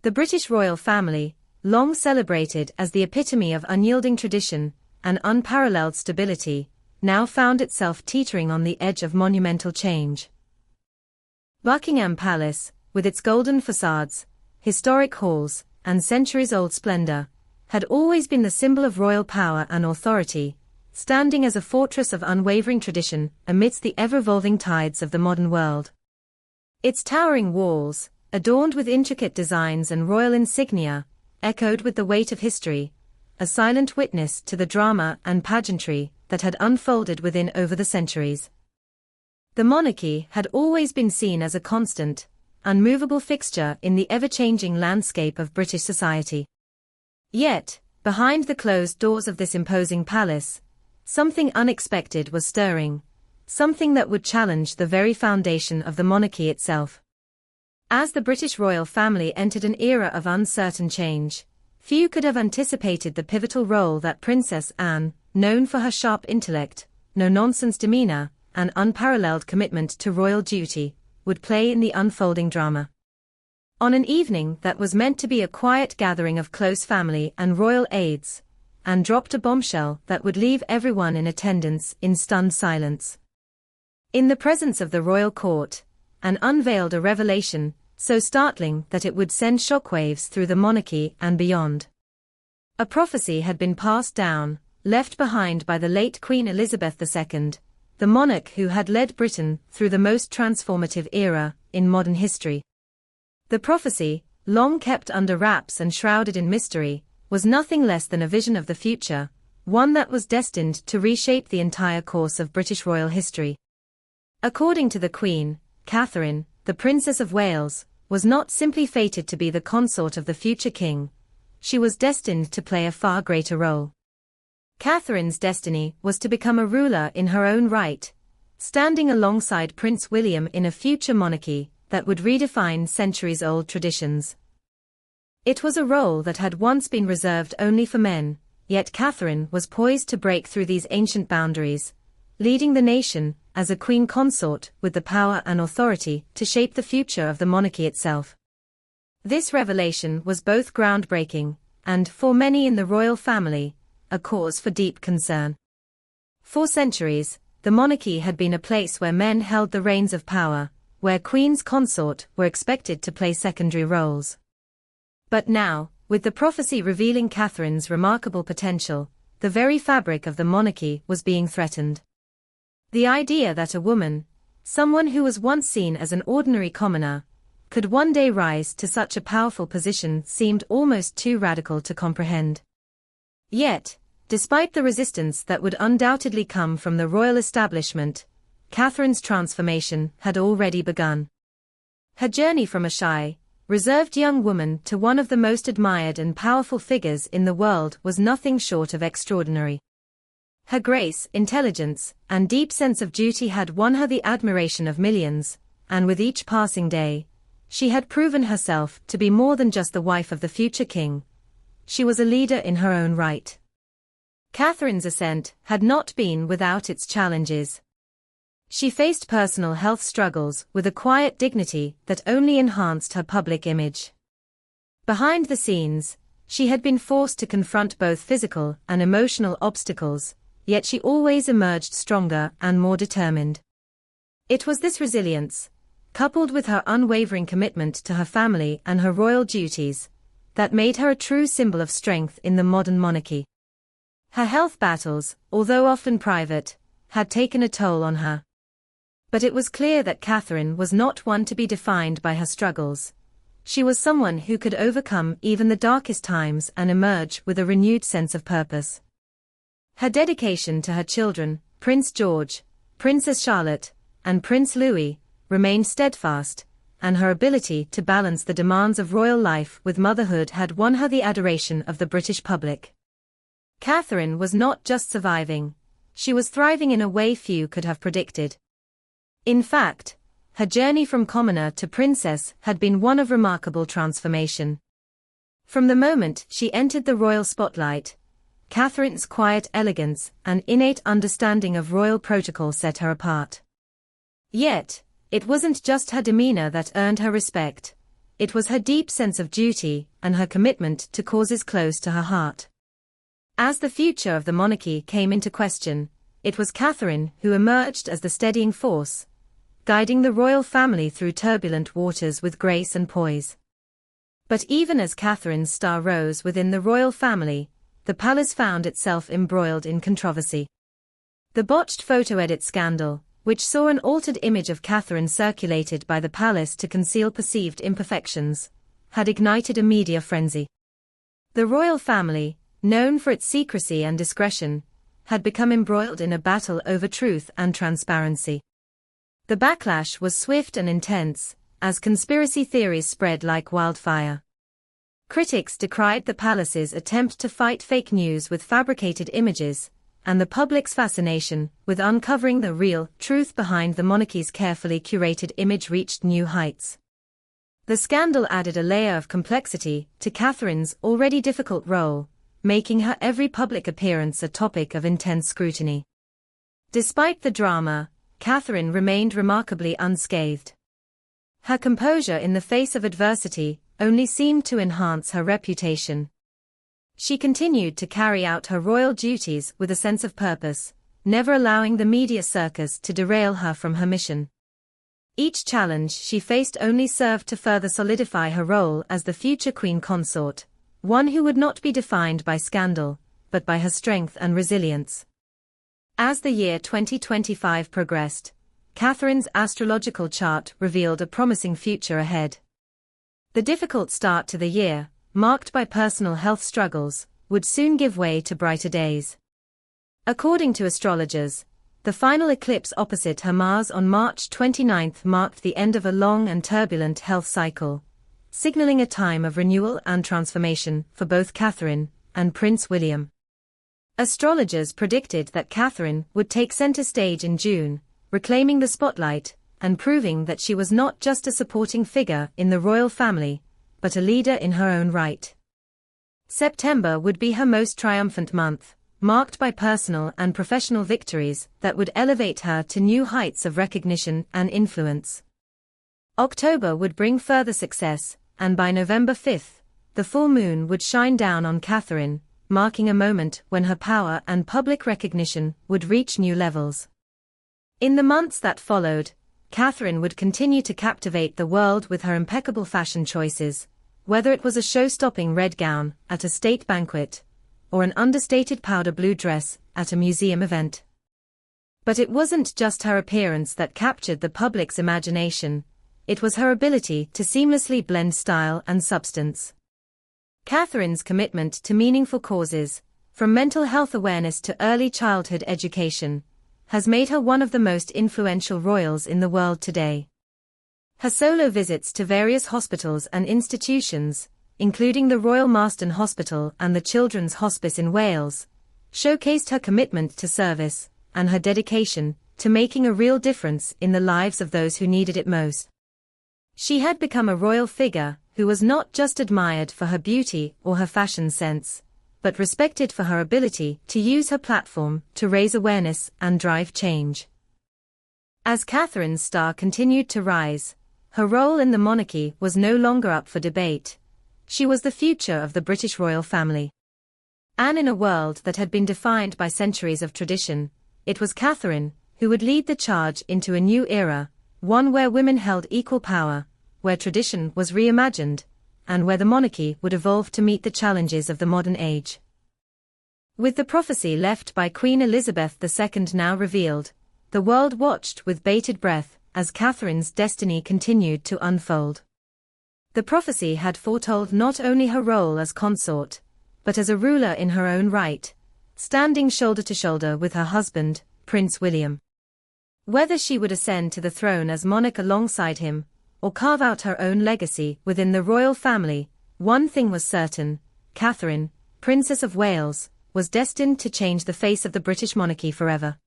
The British royal family, long celebrated as the epitome of unyielding tradition and unparalleled stability, now found itself teetering on the edge of monumental change. Buckingham Palace, with its golden facades, historic halls, and centuries-old splendor, had always been the symbol of royal power and authority, standing as a fortress of unwavering tradition amidst the ever-evolving tides of the modern world. Its towering walls, adorned with intricate designs and royal insignia, echoed with the weight of history, a silent witness to the drama and pageantry that had unfolded within over the centuries. The monarchy had always been seen as a constant, unmovable fixture in the ever-changing landscape of British society. Yet, behind the closed doors of this imposing palace, something unexpected was stirring, something that would challenge the very foundation of the monarchy itself. As the British royal family entered an era of uncertain change, few could have anticipated the pivotal role that Princess Anne, known for her sharp intellect, no-nonsense demeanor, and unparalleled commitment to royal duty, would play in the unfolding drama. On an evening that was meant to be a quiet gathering of close family and royal aides, Anne dropped a bombshell that would leave everyone in attendance in stunned silence. In the presence of the royal court, Anne unveiled a revelation so startling that it would send shockwaves through the monarchy and beyond. A prophecy had been passed down, left behind by the late Queen Elizabeth II, the monarch who had led Britain through the most transformative era in modern history. The prophecy, long kept under wraps and shrouded in mystery, was nothing less than a vision of the future, one that was destined to reshape the entire course of British royal history. According to the Queen, Catherine, the Princess of Wales, was not simply fated to be the consort of the future king. She was destined to play a far greater role. Catherine's destiny was to become a ruler in her own right, standing alongside Prince William in a future monarchy that would redefine centuries-old traditions. It was a role that had once been reserved only for men, yet Catherine was poised to break through these ancient boundaries, leading the nation as a queen consort with the power and authority to shape the future of the monarchy itself. This revelation was both groundbreaking and, for many in the royal family, a cause for deep concern. For centuries, the monarchy had been a place where men held the reins of power, where queens consort were expected to play secondary roles. But now, with the prophecy revealing Catherine's remarkable potential, the very fabric of the monarchy was being threatened. The idea that a woman, someone who was once seen as an ordinary commoner, could one day rise to such a powerful position seemed almost too radical to comprehend. Yet, despite the resistance that would undoubtedly come from the royal establishment, Catherine's transformation had already begun. Her journey from a shy, reserved young woman to one of the most admired and powerful figures in the world was nothing short of extraordinary. Her grace, intelligence, and deep sense of duty had won her the admiration of millions, and with each passing day, she had proven herself to be more than just the wife of the future king. She was a leader in her own right. Catherine's ascent had not been without its challenges. She faced personal health struggles with a quiet dignity that only enhanced her public image. Behind the scenes, she had been forced to confront both physical and emotional obstacles, yet she always emerged stronger and more determined. It was this resilience, coupled with her unwavering commitment to her family and her royal duties, that made her a true symbol of strength in the modern monarchy. Her health battles, although often private, had taken a toll on her. But it was clear that Catherine was not one to be defined by her struggles. She was someone who could overcome even the darkest times and emerge with a renewed sense of purpose. Her dedication to her children, Prince George, Princess Charlotte, and Prince Louis, remained steadfast, and her ability to balance the demands of royal life with motherhood had won her the adoration of the British public. Catherine was not just surviving, she was thriving in a way few could have predicted. In fact, her journey from commoner to princess had been one of remarkable transformation. From the moment she entered the royal spotlight, Catherine's quiet elegance and innate understanding of royal protocol set her apart. Yet, it wasn't just her demeanor that earned her respect. it was her deep sense of duty and her commitment to causes close to her heart. As the future of the monarchy came into question, it was Catherine who emerged as the steadying force, guiding the royal family through turbulent waters with grace and poise. But even as Catherine's star rose within the royal family, the palace found itself embroiled in controversy. The botched photo edit scandal, which saw an altered image of Catherine circulated by the palace to conceal perceived imperfections, had ignited a media frenzy. The royal family, known for its secrecy and discretion, had become embroiled in a battle over truth and transparency. The backlash was swift and intense, as conspiracy theories spread like wildfire. Critics decried the palace's attempt to fight fake news with fabricated images, and the public's fascination with uncovering the real truth behind the monarchy's carefully curated image reached new heights. The scandal added a layer of complexity to Catherine's already difficult role, making her every public appearance a topic of intense scrutiny. Despite the drama, Catherine remained remarkably unscathed. Her composure in the face of adversity only seemed to enhance her reputation. She continued to carry out her royal duties with a sense of purpose, never allowing the media circus to derail her from her mission. Each challenge she faced only served to further solidify her role as the future queen consort, one who would not be defined by scandal, but by her strength and resilience. As the year 2025 progressed, Catherine's astrological chart revealed a promising future ahead. The difficult start to the year, marked by personal health struggles, would soon give way to brighter days. According to astrologers, the final eclipse opposite her Mars on March 29 marked the end of a long and turbulent health cycle, signaling a time of renewal and transformation for both Catherine and Prince William. Astrologers predicted that Catherine would take center stage in June, reclaiming the spotlight and proving that she was not just a supporting figure in the royal family, but a leader in her own right. September would be her most triumphant month, marked by personal and professional victories that would elevate her to new heights of recognition and influence. October would bring further success, and by November 5, the full moon would shine down on Catherine, marking a moment when her power and public recognition would reach new levels. In the months that followed, Catherine would continue to captivate the world with her impeccable fashion choices, whether it was a show-stopping red gown at a state banquet, or an understated powder blue dress at a museum event. But it wasn't just her appearance that captured the public's imagination, it was her ability to seamlessly blend style and substance. Catherine's commitment to meaningful causes, from mental health awareness to early childhood education, has made her one of the most influential royals in the world today. Her solo visits to various hospitals and institutions, including the Royal Marsden Hospital and the Children's Hospice in Wales, showcased her commitment to service and her dedication to making a real difference in the lives of those who needed it most. She had become a royal figure who was not just admired for her beauty or her fashion sense, but respected for her ability to use her platform to raise awareness and drive change. As Catherine's star continued to rise, her role in the monarchy was no longer up for debate. She was the future of the British royal family. And in a world that had been defined by centuries of tradition, it was Catherine who would lead the charge into a new era, one where women held equal power, where tradition was reimagined, and where the monarchy would evolve to meet the challenges of the modern age. With the prophecy left by Queen Elizabeth II now revealed, the world watched with bated breath as Catherine's destiny continued to unfold. The prophecy had foretold not only her role as consort, but as a ruler in her own right, standing shoulder to shoulder with her husband, Prince William. Whether she would ascend to the throne as monarch alongside him, or carve out her own legacy within the royal family, one thing was certain: Catherine, Princess of Wales, was destined to change the face of the British monarchy forever.